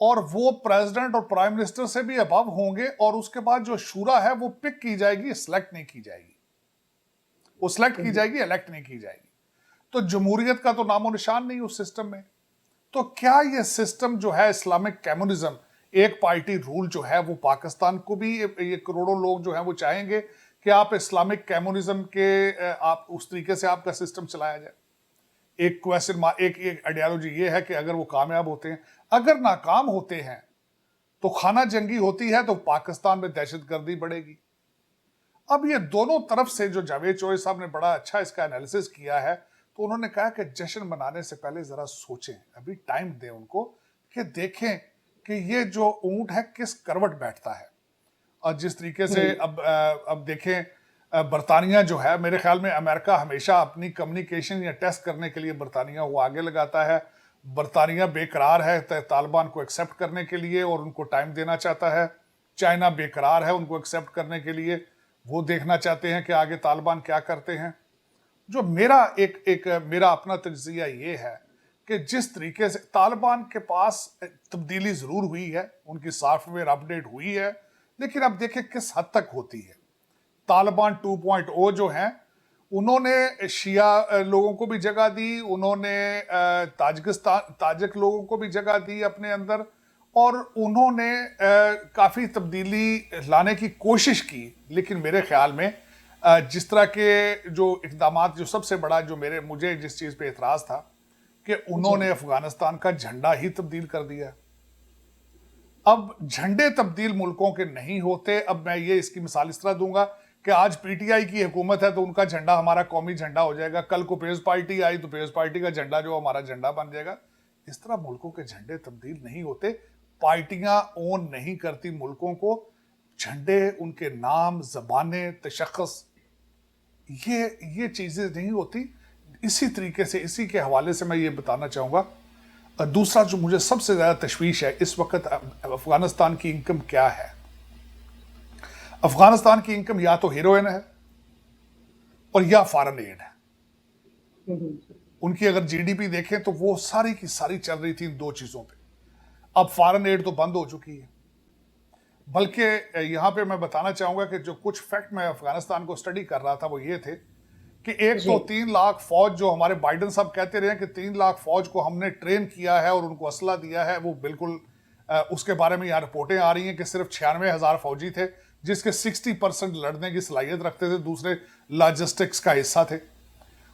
اور وہ پریزیڈنٹ اور پرائم منسٹر سے بھی ابو ہوں گے, اور اس کے بعد جو شورا ہے وہ پک کی جائے گی, سلیکٹ نہیں کی جائے گی. وہ سلیکٹ کی جائے گی, الیکٹ نہیں کی جائے گی. تو جمہوریت کا تو نام و نشان نہیں اس سسٹم میں. تو کیا یہ سسٹم جو ہے اسلامک کمیونزم, ایک پارٹی رول جو ہے, وہ پاکستان کو بھی یہ کروڑوں لوگ جو ہیں وہ چاہیں گے کہ آپ اسلامک کمیونزم کے آپ اس طریقے سے آپ کا سسٹم چلایا جائے؟ ایک کویسچن, ایک آئیڈیالوجی یہ ہے کہ اگر وہ کامیاب ہوتے ہیں, اگر ناکام ہوتے ہیں تو خانہ جنگی ہوتی ہے, تو پاکستان میں دہشت گردی بڑھے گی. اب یہ دونوں طرف سے جو جاوید چوہے صاحب نے بڑا اچھا اس کا انالیسس کیا ہے, تو انہوں نے کہا کہ جشن منانے سے پہلے ذرا سوچیں, ابھی ٹائم دیں ان کو کہ دیکھیں کہ یہ جو اونٹ ہے کس کروٹ بیٹھتا ہے. اور جس طریقے سے اب دیکھیں, برطانیہ جو ہے, میرے خیال میں امریکہ ہمیشہ اپنی کمیونیکیشن یا ٹیسٹ کرنے کے لیے برطانیہ وہ آگے لگاتا ہے. برطانیہ بے قرار ہے طالبان کو ایکسیپٹ کرنے کے لیے اور ان کو ٹائم دینا چاہتا ہے. چائنا بے قرار ہے ان کو ایکسیپٹ کرنے کے لیے, وہ دیکھنا چاہتے ہیں کہ آگے طالبان کیا کرتے ہیں. جو میرا اپنا تجزیہ یہ ہے کہ جس طریقے سے طالبان کے پاس تبدیلی ضرور ہوئی ہے, ان کی سافٹ ویئر اپڈیٹ ہوئی ہے, لیکن اب دیکھیں کس حد تک ہوتی ہے. طالبان 2.0 جو ہیں, انہوں نے شیعہ لوگوں کو بھی جگہ دی, انہوں نے تاجک لوگوں کو بھی جگہ دی اپنے اندر, اور انہوں نے کافی تبدیلی لانے کی کوشش کی. لیکن میرے خیال میں جس طرح کے جو اقدامات, جو سب سے بڑا جو مجھے جس چیز پہ اعتراض تھا کہ انہوں نے افغانستان کا جھنڈا ہی تبدیل کر دیا. اب جھنڈے تبدیل ملکوں کے نہیں ہوتے. اب میں یہ اس کی مثال اس طرح دوں گا کہ آج پی ٹی آئی کی حکومت ہے تو ان کا جھنڈا ہمارا قومی جھنڈا ہو جائے گا, کل کو پیپلز پارٹی آئی تو پیپلز پارٹی کا جھنڈا جو ہمارا جھنڈا بن جائے گا. اس طرح ملکوں کے جھنڈے تبدیل نہیں ہوتے. پارٹیاں اون نہیں کرتی ملکوں کو, جھنڈے, ان کے نام, زبانیں, تشخص, یہ چیزیں نہیں ہوتی. اسی طریقے سے اسی کے حوالے سے میں یہ بتانا چاہوں گا, دوسرا جو مجھے سب سے زیادہ تشویش ہے اس وقت, افغانستان کی انکم کیا ہے. افغانستان کی انکم یا تو ہیروئن ہے اور یا فارن ایڈ ہے. ان کی اگر جی ڈی پی دیکھیں تو وہ ساری کی ساری چل رہی تھی ان دو چیزوں پہ. اب فارن ایڈ تو بند ہو چکی ہے. بلکہ یہاں پہ میں بتانا چاہوں گا کہ جو کچھ فیکٹ میں افغانستان کو سٹڈی کر رہا تھا وہ یہ تھے کہ ایک تو 3 لاکھ فوج جو ہمارے بائیڈن صاحب کہتے رہے کہ 3 لاکھ فوج کو ہم نے ٹرین کیا ہے اور ان کو اسلحہ دیا ہے, وہ بالکل اس کے بارے میں یہاں رپورٹیں آ رہی ہیں کہ صرف 96,000 فوجی تھے جس کے 60% لڑنے کی صلاحیت رکھتے تھے, دوسرے لاجسٹکس کا حصہ تھے.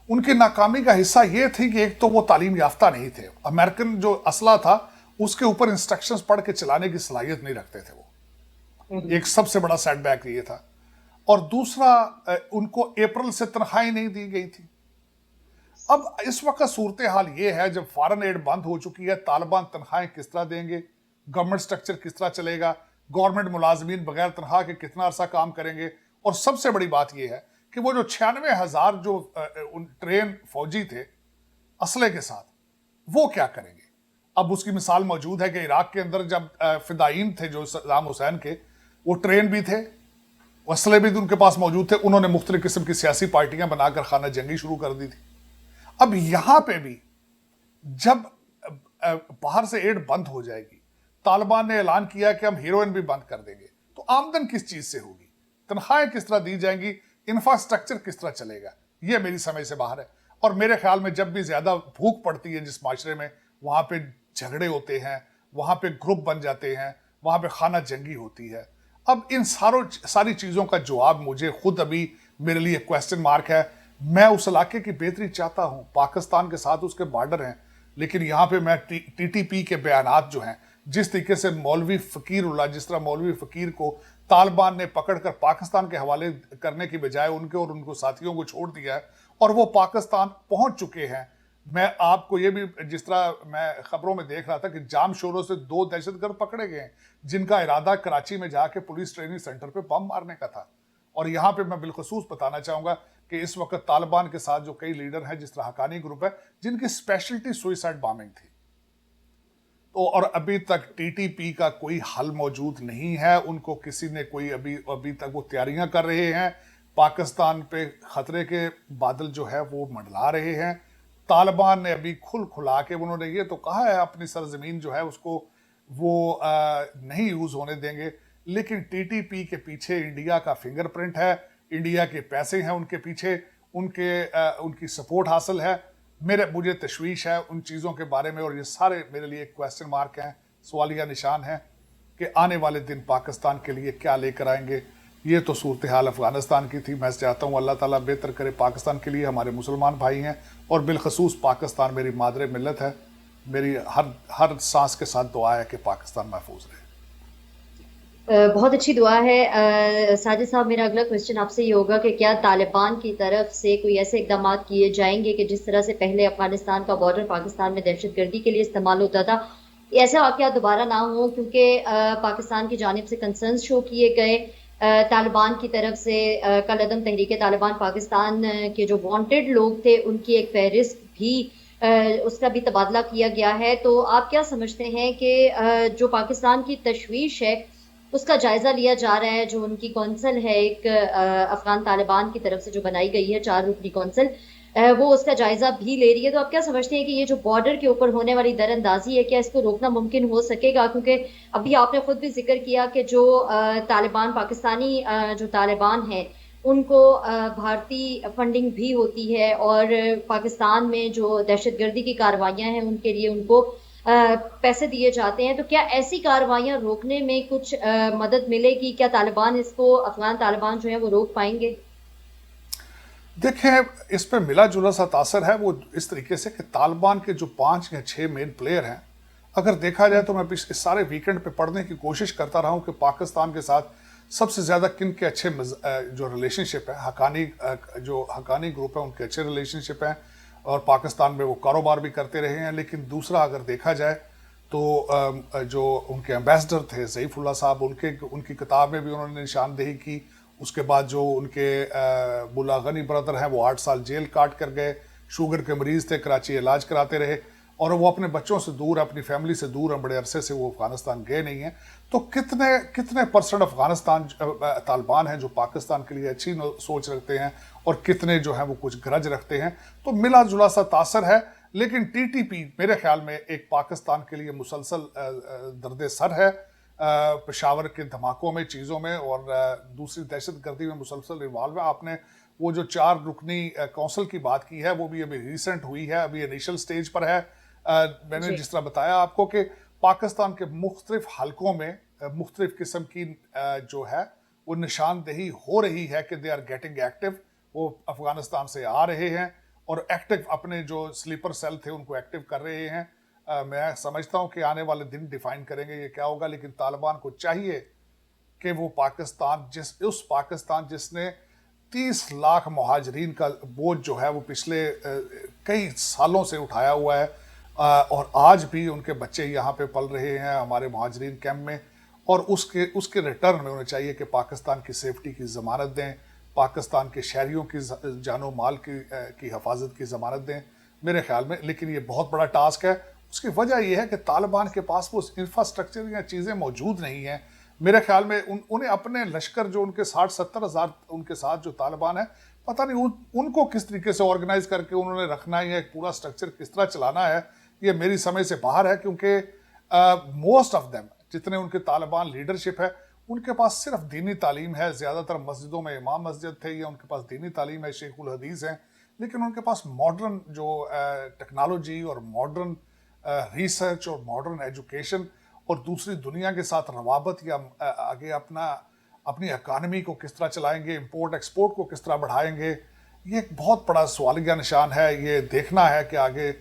ان کی ناکامی کا حصہ یہ تھی کہ ایک تو وہ تعلیم یافتہ نہیں تھے, امریکن جو اسلحہ تھا اس کے اوپر انسٹرکشنز پڑھ کے چلانے کی صلاحیت نہیں رکھتے تھے. وہ ایک سب سے بڑا سیٹ بیک یہ تھا. اور دوسرا, ان کو اپریل سے تنخواہیں نہیں دی گئی تھی. اب اس وقت صورتحال یہ ہے جب فارن ایڈ بند ہو چکی ہے, طالبان تنخواہیں کس طرح دیں گے, گورنمنٹ سٹرکچر کس طرح چلے گا, گورنمنٹ ملازمین بغیر تنخواہ کے کتنا عرصہ کام کریں گے, اور سب سے بڑی بات یہ ہے کہ وہ جو 96,000 جو ٹرین فوجی تھے اسلحے کے ساتھ, وہ کیا کریں گے. اب اس کی مثال موجود ہے کہ عراق کے اندر جب فدائین تھے جو صدام حسین کے, وہ ٹرین بھی تھے, اسلحے بھی ان کے پاس موجود تھے, انہوں نے مختلف قسم کی سیاسی پارٹیاں بنا کر خانہ جنگی شروع کر دی تھی. اب یہاں پہ بھی جب باہر سے ایڈ بند ہو جائے گی, طالبان نے اعلان کیا کہ ہم ہیروئن بھی بند کر دیں گے, تو آمدن کس چیز سے ہوگی, تنخواہیں کس طرح دی جائیں گی, انفراسٹرکچر کس طرح چلے گا, یہ میری سمجھ سے باہر ہے. اور میرے خیال میں جب بھی زیادہ بھوک پڑتی ہے جس معاشرے میں, وہاں پہ جھگڑے ہوتے ہیں, وہاں پہ گروپ بن جاتے ہیں, وہاں پہ خانہ جنگی ہوتی ہے. اب ان ساری چیزوں کا جواب مجھے خود ابھی میرے لیے کویسچن مارک ہے. میں اس علاقے کی بہتری چاہتا ہوں, پاکستان کے ساتھ اس کے بارڈر ہیں, لیکن یہاں پہ میں ٹی ٹی پی کے بیانات جو ہیں, جس طریقے سے مولوی فقیر اللہ, جس طرح مولوی فقیر کو طالبان نے پکڑ کر پاکستان کے حوالے کرنے کی بجائے ان کے اور ان کو ساتھیوں کو چھوڑ دیا ہے اور وہ پاکستان پہنچ چکے ہیں. میں آپ کو یہ بھی, جس طرح میں خبروں میں دیکھ رہا تھا کہ جام شوروں سے 2 دہشت گرد پکڑے گئے ہیں جن کا ارادہ کراچی میں جا کے پولیس ٹریننگ سینٹر پہ بم مارنے کا تھا. اور یہاں پہ میں بالخصوص بتانا چاہوں گا کہ اس وقت طالبان کے ساتھ جو کئی لیڈر ہیں, جس طرح حقانی گروپ ہے, جن کی اسپیشلٹی سوئسائڈ بامنگ تھی, تو اور ابھی تک ٹی ٹی پی کا کوئی حل موجود نہیں ہے. ان کو کسی نے کوئی ابھی تک وہ تیاریاں کر رہے ہیں, پاکستان پہ خطرے کے بادل جو ہے وہ منڈلا رہے ہیں. طالبان نے ابھی کھلا کے انہوں نے یہ تو کہا ہے اپنی سرزمین جو ہے اس کو وہ نہیں یوز ہونے دیں گے. لیکن ٹی ٹی پی کے پیچھے انڈیا کا فنگر پرنٹ ہے, انڈیا کے پیسے ہیں ان کے پیچھے, ان کی سپورٹ حاصل ہے. مجھے تشویش ہے ان چیزوں کے بارے میں, اور یہ سارے میرے لیے ایک کویسچن مارک ہیں, سوالیہ نشان ہیں کہ آنے والے دن پاکستان کے لیے کیا لے کر آئیں گے. یہ تو صورتحال افغانستان کی تھی. میں چاہتا ہوں اللہ تعالیٰ بہتر کرے پاکستان کے لیے. ہمارے مسلمان بھائی ہیں, اور بالخصوص پاکستان میری مادر ملت ہے. میری ہر سانس کے ساتھ دعا ہے کہ پاکستان محفوظ رہے. بہت اچھی دعا ہے. ساجد صاحب، میرا اگلا کوشچن آپ سے یہ ہوگا کہ کیا طالبان کی طرف سے کوئی ایسے اقدامات کیے جائیں گے کہ جس طرح سے پہلے افغانستان کا بارڈر پاکستان میں دہشت گردی کے لیے استعمال ہوتا تھا، ایسے واقعات دوبارہ نہ ہوں؟ کیونکہ پاکستان کی جانب سے کنسرنز شو کیے گئے طالبان کی طرف سے. کالعدم تحریک طالبان پاکستان کے جو وانٹڈ لوگ تھے ان کی ایک فہرست بھی اس کا بھی تبادلہ کیا گیا ہے. تو آپ کیا سمجھتے ہیں کہ جو پاکستان کی تشویش ہے اس کا جائزہ لیا جا رہا ہے؟ جو ان کی کونسل ہے ایک افغان طالبان کی طرف سے جو بنائی گئی ہے 4 رکنی کونسل، وہ اس کا جائزہ بھی لے رہی ہے. تو آپ کیا سمجھتے ہیں کہ یہ جو بارڈر کے اوپر ہونے والی در اندازی ہے، کیا اس کو روکنا ممکن ہو سکے گا؟ کیونکہ ابھی آپ نے خود بھی ذکر کیا کہ جو طالبان پاکستانی جو طالبان ہیں ان کو بھارتی فنڈنگ بھی ہوتی ہے، اور پاکستان میں جو دہشت گردی کی کاروائیاں ہیں ان کے لیے ان کو پیسے دیے جاتے ہیں. تو کیا ایسی کاروائیاں روکنے میں کچھ مدد ملے گی؟ کیا طالبان اس کو، افغان طالبان جو ہیں وہ روک پائیں گے؟ دیکھیں، اس پہ ملا جلا سا تاثر ہے وہ اس طریقے سے کہ طالبان کے جو 5 یا 6 مین پلیئر ہیں، اگر دیکھا جائے تو میں اس سارے ویکنڈ پہ پڑھنے کی کوشش کرتا رہا ہوں کہ پاکستان کے ساتھ سب سے زیادہ کن کے اچھے جو ریلیشن شپ ہے. حقانی گروپ ہے ان کے اچھے ریلیشن شپ ہیں, اور پاکستان میں وہ کاروبار بھی کرتے رہے ہیں. لیکن دوسرا اگر دیکھا جائے تو جو ان کے ایمبیسڈر تھے ضعیف اللہ صاحب، ان کی کتاب میں بھی انہوں نے نشاندہی کی. اس کے بعد جو ان کے ملا غنی برادر ہیں وہ 8 سال جیل کاٹ کر گئے. شوگر کے مریض تھے, کراچی علاج کراتے رہے, اور وہ اپنے بچوں سے دور, اپنی فیملی سے دور ہیں, بڑے عرصے سے وہ افغانستان گئے نہیں ہیں. تو کتنے پرسنٹ افغانستان طالبان ہیں جو پاکستان کے لیے اچھی سوچ رکھتے ہیں, اور کتنے جو ہیں وہ کچھ گرج رکھتے ہیں. تو ملا جلا سا تاثر ہے. لیکن ٹی ٹی پی میرے خیال میں ایک پاکستان کے لیے مسلسل درد سر ہے. پشاور کے دھماکوں میں, چیزوں میں, اور دوسری دہشت گردی میں مسلسل انوالو ہے. آپ نے وہ جو 4 رکنی کونسل کی بات کی ہے وہ بھی ابھی ریسنٹ ہوئی ہے, ابھی انیشل سٹیج پر ہے. میں نے جس طرح بتایا آپ کو کہ پاکستان کے مختلف حلقوں میں مختلف قسم کی جو ہے وہ نشاندہی ہو رہی ہے کہ دے آر گیٹنگ ایکٹیو. وہ افغانستان سے آ رہے ہیں اور ایکٹیو اپنے جو سلیپر سیل تھے ان کو ایکٹیو کر رہے ہیں. میں سمجھتا ہوں کہ آنے والے دن ڈیفائن کریں گے یہ کیا ہوگا. لیکن طالبان کو چاہیے کہ وہ پاکستان جس نے 30 لاکھ مہاجرین کا بوجھ جو ہے وہ پچھلے کئی سالوں سے اٹھایا ہوا ہے, اور آج بھی ان کے بچے یہاں پہ پل رہے ہیں ہمارے مہاجرین کیمپ میں, اور اس کے ریٹرن میں انہیں چاہیے کہ پاکستان کی سیفٹی کی ضمانت دیں, پاکستان کے شہریوں کی جان و مال کی حفاظت کی ضمانت دیں میرے خیال میں. لیکن یہ بہت بڑا ٹاسک ہے. اس کی وجہ یہ ہے کہ طالبان کے پاس وہ انفراسٹرکچر یا چیزیں موجود نہیں ہیں. میرے خیال میں انہیں اپنے لشکر جو ان کے 60-70 ہزار ان کے ساتھ جو طالبان ہیں, پتہ نہیں ان کو کس طریقے سے آرگنائز کر کے انہوں نے رکھنا ہے, یا ایک پورا سٹرکچر کس طرح چلانا ہے, یہ میری سمجھ سے باہر ہے. کیونکہ موسٹ آف دیم, جتنے ان کے طالبان لیڈرشپ ہے, ان کے پاس صرف دینی تعلیم ہے. زیادہ تر مسجدوں میں امام مسجد تھے, یا ان کے پاس دینی تعلیم ہے, شیخ الحدیث ہیں. لیکن ان کے پاس ماڈرن جو ٹیکنالوجی اور ماڈرن ریسرچ اور ماڈرن ایجوکیشن اور دوسری دنیا کے ساتھ روابط, یا آگے اپنی اکانومی کو کس طرح چلائیں گے, امپورٹ ایکسپورٹ کو کس طرح بڑھائیں گے, یہ ایک بہت بڑا سوالیہ نشان ہے. یہ دیکھنا ہے کہ آگے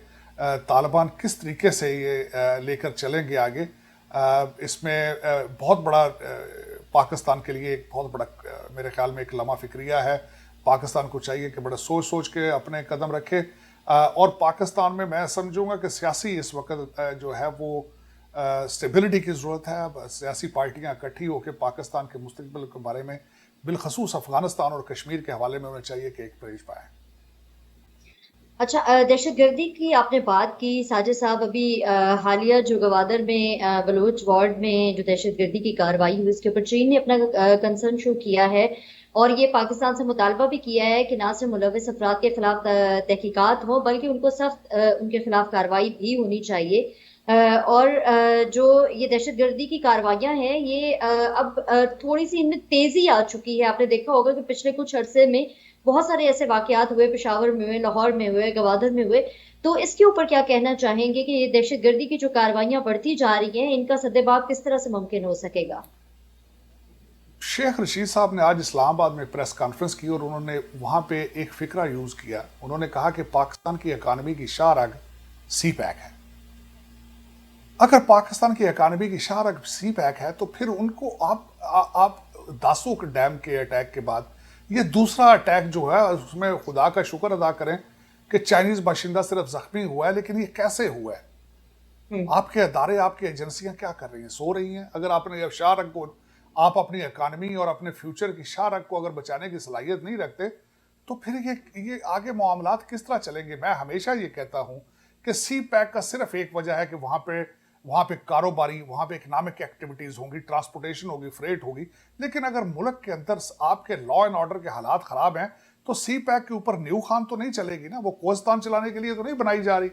طالبان کس طریقے سے یہ لے کر چلیں گے آگے. اس میں بہت بڑا پاکستان کے لیے ایک بہت بڑا میرے خیال میں ایک لمحہ فکریہ ہے. پاکستان کو چاہیے کہ بڑا سوچ کے اپنے قدم رکھے. اور پاکستان میں سمجھوں گا کہ سیاسی اس وقت جو ہے وہ اسٹیبلٹی کی ضرورت ہے. سیاسی پارٹیاں اکٹھی ہو کے پاکستان کے مستقبل کے بارے میں, بالخصوص افغانستان اور کشمیر کے حوالے میں, انہیں چاہیے کہ ایک پیج پائیں. اچھا، دہشت گردی کی آپ نے بات کی ساجد صاحب. ابھی حالیہ جو گوادر میں بلوچ وارڈ میں جو دہشت گردی کی کارروائی ہوئی, اس کے اوپر چین نے اپنا کنسرن شو کیا ہے, اور یہ پاکستان سے مطالبہ بھی کیا ہے کہ نہ صرف ملوث افراد کے خلاف تحقیقات ہوں بلکہ ان کو سخت ان کے خلاف کارروائی بھی ہونی چاہیے. اور جو یہ دہشت گردی کی کارروائیاں ہیں یہ اب تھوڑی سی ان میں تیزی آ چکی ہے. آپ نے دیکھا ہوگا کہ پچھلے کچھ عرصے میں بہت سارے ایسے واقعات ہوئے، پشاور میں ہوئے، لاہور میں ہوئے، گوادر میں ہوئے. تو اس کے اوپر کیا کہنا چاہیں گے کہ یہ دہشت گردی کی جو کارروائیاں بڑھتی جا رہی ہیں ان کا سدباب کس طرح سے ممکن ہو سکے گا؟ شیخ رشید صاحب نے آج اسلام آباد میں پریس کانفرنس کی اور انہوں نے وہاں پہ ایک فکرہ یوز کیا. انہوں نے کہا کہ پاکستان کی اکانومی کی شاہ رگ سی پیک ہے. اگر پاکستان کی اکانومی کی شاہ رگ سی پیک ہے تو پھر ان کو آپ داسوک ڈیم کے اٹیک کے بعد یہ دوسرا اٹیک جو ہے اس میں خدا کا شکر ادا کریں کہ چائنیز باشندہ صرف زخمی ہوا ہے، لیکن یہ کیسے ہوا ہے؟ آپ کے ادارے، آپ کی ایجنسیاں کیا کر رہی ہیں؟ سو رہی ہیں؟ اگر آپ نے شاہ رگ کو، آپ اپنی اکانومی اور اپنے فیوچر کی شاہ رگ کو اگر بچانے کی صلاحیت نہیں رکھتے تو پھر یہ آگے معاملات کس طرح چلیں گے؟ میں ہمیشہ یہ کہتا ہوں کہ سی پیک کا صرف ایک وجہ ہے کہ وہاں پہ کاروباری، وہاں پہ اکنامک ایکٹیویٹیز ہوں گی، ٹرانسپورٹیشن ہوگی، فریٹ ہوگی. لیکن اگر ملک کے اندر آپ کے لا اینڈ آرڈر کے حالات خراب ہیں تو سی پیک کے اوپر نیو خان تو نہیں چلے گی نا. وہ کوہستان چلانے کے لیے تو نہیں بنائی جا رہی.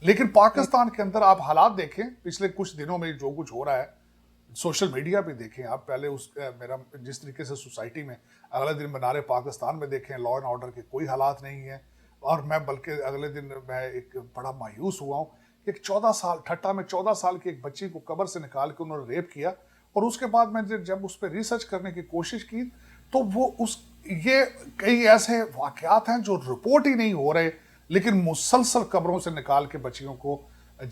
لیکن پاکستان کے اندر آپ حالات دیکھیں پچھلے کچھ دنوں میں جو کچھ ہو رہا ہے، سوشل میڈیا پہ دیکھیں آپ. پہلے میرا جس طریقے سے سوسائٹی میں اگلے دن منارے پاکستان میں دیکھیں لا اینڈ آرڈر کے کوئی حالات نہیں ہیں. اور میں بلکہ اگلے دن میں ایک بڑا مایوس ہوا ہوں کہ ایک 14 سال ٹھٹا میں 14 سال کی ایک بچی کو قبر سے نکال کے انہوں نے ریپ کیا. اور اس کے بعد میں جب اس پہ ریسرچ کرنے کی کوشش کی تو یہ کئی ایسے واقعات ہیں جو رپورٹ ہی نہیں ہو رہے، لیکن مسلسل قبروں سے نکال کے بچیوں کو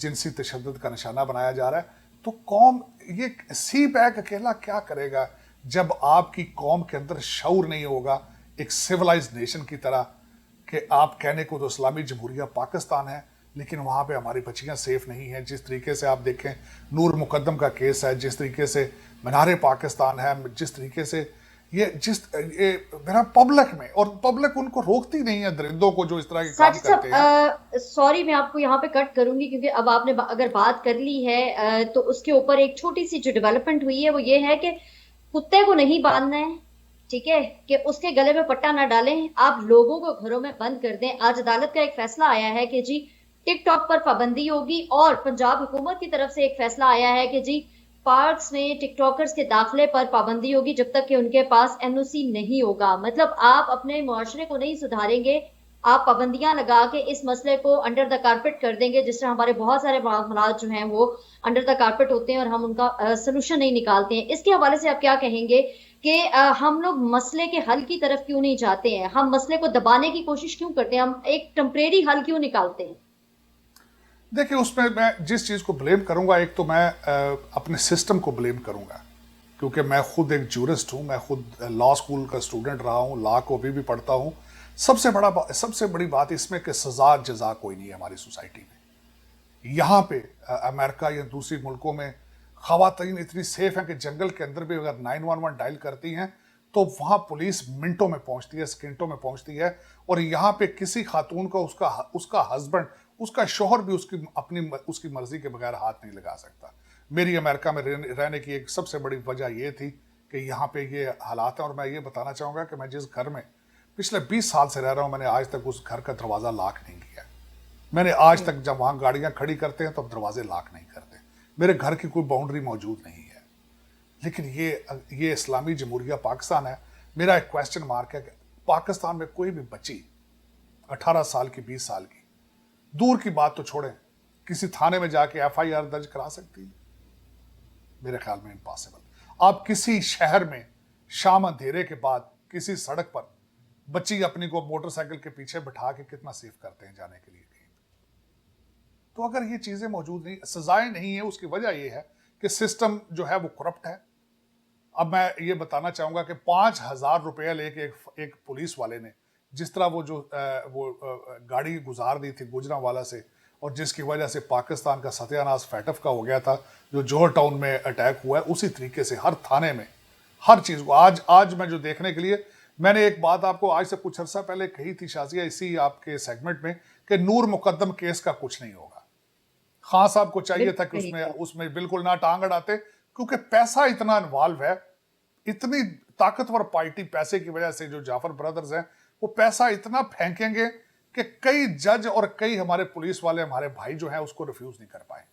جنسی تشدد کا نشانہ بنایا جا رہا ہے. تو قوم، یہ سی پیک اکیلا کیا کرے گا جب آپ کی قوم کے اندر شعور نہیں ہوگا ایک سیولائز نیشن کی طرح کہ آپ کہنے کو تو اسلامی جمہوریہ پاکستان ہے لیکن وہاں پہ ہماری بچیاں سیف نہیں ہیں. جس طریقے سے آپ دیکھیں نور مقدم کا کیس ہے، جس طریقے سے منار پاکستان ہے، جس طریقے سے یہ میرا پبلک میں، اور پبلک ان کو روکتی نہیں ہے درندوں کو جو اس طرح کے کام ساجد کرتے ہیں. صاحب سوری، میں آپ کو یہاں پہ کٹ کروں گی کیونکہ اب آپ نے اگر بات کر لی ہے تو اس کے اوپر ایک چھوٹی سی جو ڈیولپمنٹ ہوئی ہے وہ یہ ہے کہ کتے کو نہیں باندھنا ہے، ٹھیک ہے، کہ اس کے گلے میں پٹا نہ ڈالیں، آپ لوگوں کو گھروں میں بند کر دیں. آج عدالت کا ایک فیصلہ آیا ہے کہ جی ٹک ٹاک پر پابندی ہوگی، اور پنجاب حکومت کی طرف سے ایک فیصلہ آیا ہے کہ جی پارکس میں ٹک ٹاکرز کے داخلے پر پابندی ہوگی جب تک کہ ان کے پاس این او سی نہیں ہوگا. مطلب آپ اپنے معاشرے کو نہیں سدھاریں گے، آپ پابندیاں لگا کے اس مسئلے کو انڈر دا کارپٹ کر دیں گے، جس طرح ہمارے بہت سارے معاملات جو ہیں وہ انڈر دا کارپٹ ہوتے ہیں اور ہم ان کا سلوشن نہیں نکالتے ہیں. اس کے حوالے سے آپ کیا کہیں گے کہ ہم لوگ مسئلے کے حل کی طرف کیوں نہیں جاتے ہیں؟ ہم مسئلے کو دبانے کی کوشش کیوں کرتے ہیں؟ ہم ایک ٹمپریری حل کیوں نکالتے ہیں؟ دیکھیں اس میں جس چیز کو بلیم کروں گا، ایک تو میں اپنے سسٹم کو بلیم کروں گا کیونکہ میں خود ایک جورسٹ ہوں، میں خود لا اسکول کا اسٹوڈنٹ رہا ہوں، لا کو ابھی بھی پڑھتا ہوں. سب سے بڑی بات اس میں کہ سزا جزا کوئی نہیں ہے ہماری سوسائٹی میں. یہاں پہ امریکہ یا دوسری ملکوں میں خواتین اتنی سیف ہیں کہ جنگل کے اندر بھی اگر 911 ڈائل کرتی ہیں تو وہاں پولیس منٹوں میں پہنچتی ہے، سیکنڈوں میں پہنچتی ہے. اور یہاں پہ کسی خاتون کو اس کا ہسبینڈ، اس کا شوہر بھی اس کی مرضی کے بغیر ہاتھ نہیں لگا سکتا. میری امریکہ میں رہنے کی ایک سب سے بڑی وجہ یہ تھی کہ یہاں پہ یہ حالات ہیں. اور میں یہ بتانا چاہوں گا کہ میں جس گھر میں پچھلے 20 سال سے رہ رہا ہوں، میں نے آج تک اس گھر کا دروازہ لاک نہیں کیا. میں نے آج تک، جب وہاں گاڑیاں کھڑی کرتے ہیں تو دروازے لاک نہیں کرتے. میرے گھر کی کوئی باؤنڈری موجود نہیں ہے. لیکن یہ اسلامی جمہوریہ پاکستان ہے. میرا ایک کویسچن مارک ہے کہ پاکستان میں کوئی بھی بچی 18 سال کی، 20 سال کی، دور کی بات تو چھوڑیں، کسی تھانے میں جا کے ایف آئی آر درج کرا سکتی ہے؟ میرے خیال میں امپاسبل. آپ کسی شہر میں شام اندھیرے کے بعد کسی سڑک پر بچی اپنی کو موٹر سائیکل کے پیچھے بٹھا کے کتنا سیف کرتے ہیں جانے کے لیے کہیں؟ تو اگر یہ چیزیں موجود نہیں، سزائیں نہیں ہیں، اس کی وجہ یہ ہے کہ سسٹم جو ہے وہ کرپٹ ہے. اب میں یہ بتانا چاہوں گا کہ 5,000 روپیہ لے کے ایک پولیس والے نے جس طرح وہ گاڑی گزار دی تھی گجرانوالا سے، اور جس کی وجہ سے پاکستان کا ستیہ ناش فیٹف کا ہو گیا تھا جو جوہر ٹاؤن میں اٹیک ہوا ہے، اسی طریقے سے ہر تھانے میں ہر چیز کو آج میں جو دیکھنے کے لیے، میں نے ایک بات آپ کو آج سے کچھ عرصہ پہلے کہی تھی شازیہ اسی آپ کے سیگمنٹ میں کہ نور مقدم کیس کا کچھ نہیں ہوگا. خان صاحب کو چاہیے تھا کہ بالکل صحیح اس میں بالکل نہ ٹانگ اڑاتے، کیونکہ پیسہ اتنا انوالو ہے. اتنی طاقتور پارٹی پیسے کی وجہ سے جو جعفر برادرز ہیں وہ پیسہ اتنا پھینکیں گے کہ کئی جج اور کئی ہمارے پولیس والے ہمارے بھائی جو ہیں اس کو ریفیوز نہیں کر پائیں گے.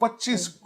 25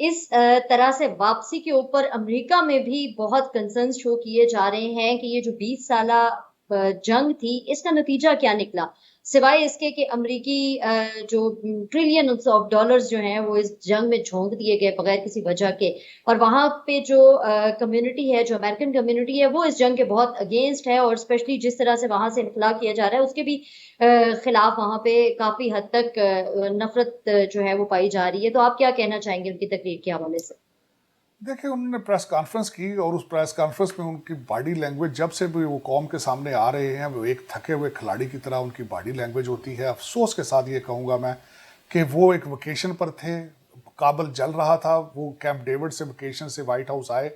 اس طرح سے واپسی کے اوپر امریکہ میں بھی بہت کنسرن شو کیے جا رہے ہیں کہ یہ جو 20 سالہ جنگ تھی اس کا نتیجہ کیا نکلا، سوائے اس کے کہ امریکی جو ٹریلینز آف ڈالرز جو ہیں وہ اس جنگ میں جھونک دیے گئے بغیر کسی وجہ کے، اور وہاں پہ جو کمیونٹی ہے، جو امریکن کمیونٹی ہے، وہ اس جنگ کے بہت اگینسٹ ہے، اور اسپیشلی جس طرح سے وہاں سے انخلا کیا جا رہا ہے اس کے بھی خلاف وہاں پہ کافی حد تک نفرت جو ہے وہ پائی جا رہی ہے. تو آپ کیا کہنا چاہیں گے ان کی تقریر کے حوالے سے؟ دیکھیں انہوں نے پریس کانفرنس کی اور اس پریس کانفرنس میں ان کی باڈی لینگویج جب سے بھی وہ قوم کے سامنے آ رہے ہیں وہ ایک تھکے ہوئے کھلاڑی کی طرح ان کی باڈی لینگویج ہوتی ہے. افسوس کے ساتھ یہ کہوں گا میں کہ وہ ایک ویکیشن پر تھے، کابل جل رہا تھا، وہ کیمپ ڈیوڈ سے ویکیشن سے وائٹ ہاؤس آئے،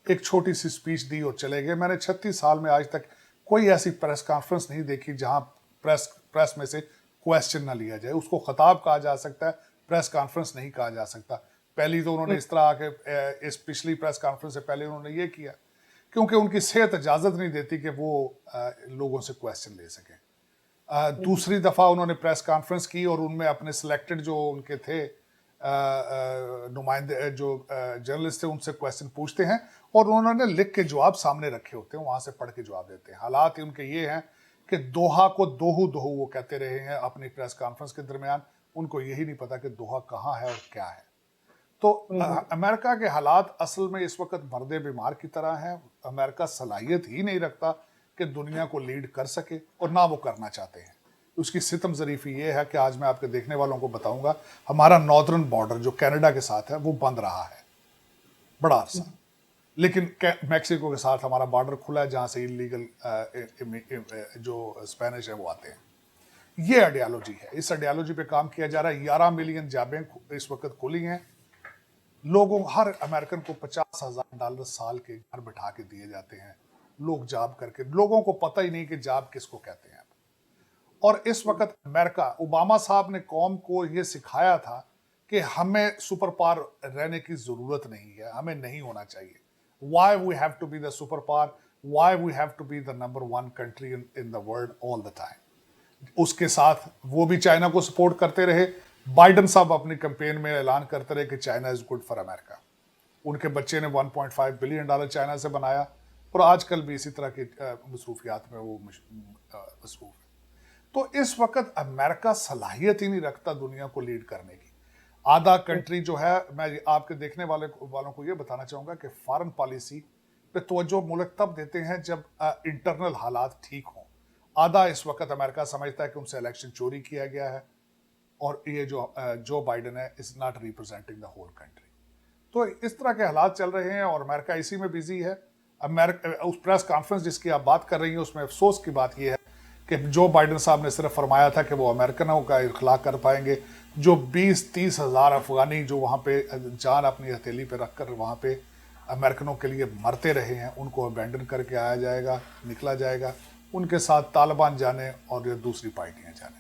ایک چھوٹی سی سپیچ دی اور چلے گئے. میں نے 36 سال میں آج تک کوئی ایسی پریس کانفرنس نہیں دیکھی جہاں پریس میں سے کویسچن نہ لیا جائے. اس کو خطاب کہا جا سکتا ہے، پریس کانفرنس نہیں کہا جا سکتا. پہلی تو انہوں نے اس طرح آ کے اس پچھلی پریس کانفرنس سے پہلے انہوں نے یہ کیا کیونکہ ان کی صحت اجازت نہیں دیتی کہ وہ لوگوں سے کویسچن لے سکیں. دوسری دفعہ انہوں نے پریس کانفرنس کی اور ان میں اپنے سلیکٹڈ جو ان کے تھے نمائندے جو جرنلسٹ تھے ان سے کویسچن پوچھتے ہیں اور انہوں نے لکھ کے جواب سامنے رکھے ہوتے ہیں، وہاں سے پڑھ کے جواب دیتے ہیں. حالات ان کے یہ ہیں کہ دوحہ کو دوہو وہ کہتے رہے ہیں اپنی پریس کانفرنس کے درمیان. ان کو یہی نہیں پتا کہ دوحہ کہاں ہے اور کیا ہے. تو امریکہ کے حالات اصل میں اس وقت مرد بیمار کی طرح ہیں. امریکہ صلاحیت ہی نہیں رکھتا کہ دنیا کو لیڈ کر سکے اور نہ وہ کرنا چاہتے ہیں. اس کی ستم ظریفی یہ ہے کہ آج میں آپ کے دیکھنے والوں کو بتاؤں گا ہمارا ناردرن بارڈر جو کینیڈا کے ساتھ ہے وہ بند رہا ہے بڑا عرصہ، لیکن میکسیکو کے ساتھ ہمارا بارڈر کھلا ہے جہاں سے انلیگل جو اسپینش ہے وہ آتے ہیں. یہ آئیڈیالوجی ہے، اس آئیڈیالوجی پہ کام کیا جا رہا ہے. 11 ملین جابیں اس وقت کھلی ہیں. لوگوں ہر امریکن کو $50,000 سال کے گھر بٹھا کے دیے جاتے ہیں، لوگ جاب کر کے. لوگوں کو پتہ ہی نہیں کہ جاب کس کو کہتے ہیں. اور اس وقت امریکہ، اوباما صاحب نے قوم کو یہ سکھایا تھا کہ ہمیں سپر پاور رہنے کی ضرورت نہیں ہے، ہمیں نہیں ہونا چاہیے. Why we have to be the super power? Why we have to be the number one country in the world all the time? اس کے ساتھ وہ بھی چائنا کو سپورٹ کرتے رہے. بائیڈن صاحب اپنی کمپین میں اعلان کرتے رہے کہ چائنا از گڈ فار امریکہ. ان کے بچے نے $1.5 بلین چائنا سے بنایا اور آج کل بھی اسی طرح کی مصروفیات میں وہ مصروف ہے. تو اس وقت امریکہ صلاحیت ہی نہیں رکھتا دنیا کو لیڈ کرنے کی. آدھا کنٹری جو ہے، میں آپ کے دیکھنے والوں کو یہ بتانا چاہوں گا کہ فارن پالیسی پہ توجہ ملک تب دیتے ہیں جب انٹرنل حالات ٹھیک ہوں. آدھا اس وقت امریکہ سمجھتا ہے کہ ان سے الیکشن چوری کیا گیا ہے اور یہ جو بائیڈن ہے is not representing the whole country. تو اس طرح کے حالات چل رہے ہیں اور امریکہ اسی میں بیزی ہے. اس پریس کانفرنس جس کی آپ بات کر رہی ہیں اس میں افسوس کی بات یہ ہے کہ جو بائیڈن صاحب نے صرف فرمایا تھا کہ وہ امریکنوں کا اخلاء کر پائیں گے. جو 20-30 ہزار افغانی جو وہاں پہ جان اپنی ہتھیلی پہ رکھ کر وہاں پہ امریکنوں کے لیے مرتے رہے ہیں، ان کو ابینڈن کر کے آیا جائے گا، نکلا جائے گا. ان کے ساتھ طالبان جانے اور دوسری پارٹیاں جانے.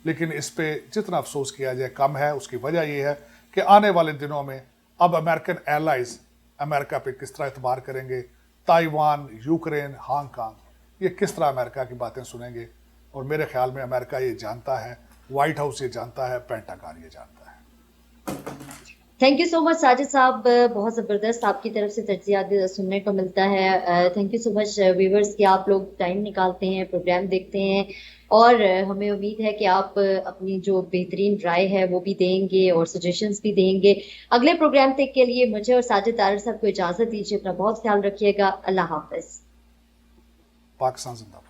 لیکن اس پہ جتنا افسوس کیا جائے کم ہے. اس کی وجہ یہ ہے کہ آنے والے دنوں میں اب امریکن ایئرلائنز امریکہ پہ کس طرح اعتبار کریں گے. تائیوان، یوکرین، ہانگ کانگ، یہ کس طرح امریکہ کی باتیں سنیں گے. اور میرے خیال میں امریکہ یہ جانتا ہے، وائٹ ہاؤس یہ جانتا ہے، پینٹاگان یہ جانتا ہے. تھینک یو سو مچ ساجد صاحب، بہت زبردست آپ کی طرف سے تجزیات سننے کو ملتا ہے. Thank you so much viewers کہ آپ لوگ ٹائم نکالتے ہیں، پروگرام دیکھتے ہیں، اور ہمیں امید ہے کہ آپ اپنی جو بہترین رائے ہے وہ بھی دیں گے اور سجیشنز بھی دیں گے. اگلے پروگرام تک کے لیے مجھے اور ساجد طاہر صاحب کو اجازت دیجیے. اپنا بہت خیال رکھیے گا. اللہ حافظ. پاکستان زندہ باد.